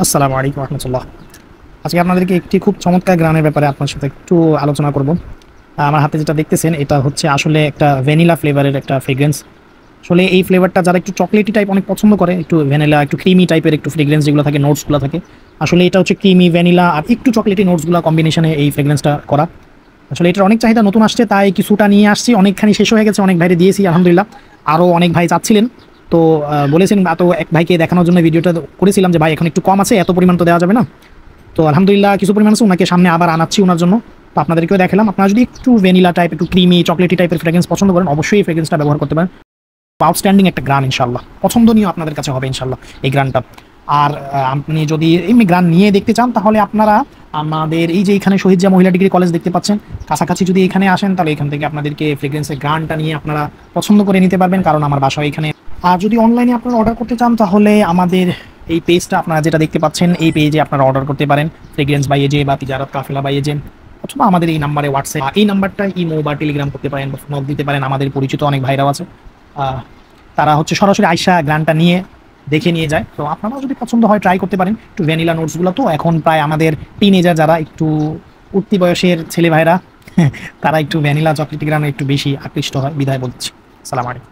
আসসালামু আলাইকুম রহমতুল্লাহ। আজকে আপনাদেরকে একটি খুব চমৎকার গ্রানের ব্যাপারে আপনার সাথে একটু আলোচনা করব। আমার হাতে যেটা দেখতেছেন এটা হচ্ছে আসলে একটা ভ্যানিলা ফ্লেভারের একটা ফ্রেগ্রেন্স। আসলে এই ফ্লেভারটা যারা একটু চকলেটি টাইপ অনেক পছন্দ করে, একটু ভ্যানিলা একটু ক্রিমি টাইপের একটু ফ্রেগ্রেন্স যেগুলো থাকে, নোটসগুলো থাকে, আসলে এটা হচ্ছে ক্রিমি ভ্যানিলা আর একটু চকলেটি নোটসগুলো কম্বিনেশনে এই ফ্রেগ্রেন্সটা করা। আসলে এটার অনেক চাহিদা নতুন আসছে, তাই কিছুটা নিয়ে আসছি, অনেকখানি শেষ হয়ে গেছে, অনেক ভাইরে দিয়েছি আলহামদুলিল্লাহ। আরও অনেক ভাই চাচ্ছিলেন, তো বলেছেন, তো এক ভাইকে দেখানোর জন্য ভিডিওটা করেছিলাম যে ভাই এখন একটু কম আছে, এত পরিমাণ তো দেওয়া যাবে না। তো আলহামদুলিল্লাহ কিছু পরিমাণ আছে, ওনাকে সামনে আবার আনাচ্ছি ওনার জন্য। তো আপনাদেরকেও দেখালাম, আপনারা যদি একটু ভ্যানিলা টাইপ একটু ক্রিমি চকলেটি টাইপের ফ্রেগ্রেন্স পছন্দ করেন, অবশ্যই এই ফ্রেগ্রেন্সটা ব্যবহার করতে পারেন। আউটস্ট্যান্ডিং একটা গ্রান, ইনশাল্লাহ পছন্দনীয় আপনাদের কাছে হবে ইনশাল্লাহ এই গ্রানটা। আর আপনি যদি এমনি গ্রান নিয়ে দেখতে চান, তাহলে আপনারা আমাদের এই যে এখানে শহীদ জিয়া মহিলা ডিগ্রি কলেজ দেখতে পাচ্ছেন, কাছাকাছি যদি এখানে আসেন, তাহলে এখান থেকে আপনাদেরকে ফ্রেগ্রেন্সের গ্রানটা নিয়ে আপনারা পছন্দ করে নিতে পারবেন, কারণ আমার বাসা এখানে। আর যদি অনলাইনে আপনারা অর্ডার করতে চান, তাহলে আমাদের এই পেজটা আপনারা যেটা দেখতে পাচ্ছেন, এই পেজে আপনারা অর্ডার করতে পারেন, ফ্রেগ্রেন্স বাই এজে বা তিজারত কাফেলা বাই এজে, অথবা আমাদের এই নাম্বারে হোয়াটসঅ্যাপ, এই নাম্বারটা ইমো বা টেলিগ্রাম করতে পারেন বা নক দিতে পারেন। আমাদের পরিচিত অনেক ভাইরাও আছে, তারা হচ্ছে সরাসরি আইসা গ্রানটা নিয়ে দেখে নিয়ে যায়। তো আপনারাও যদি পছন্দ হয় ট্রাই করতে পারেন একটু ভ্যানিলা নোটসগুলো। তো এখন প্রায় আমাদের টিনেজার যারা একটু উঠতি বয়সের ছেলে ভাইরা তারা একটু ভ্যানিলা চকলেট গ্রানে একটু বেশি আকৃষ্ট হয়, বিধায় বলছি। সালাম আলাইকুম।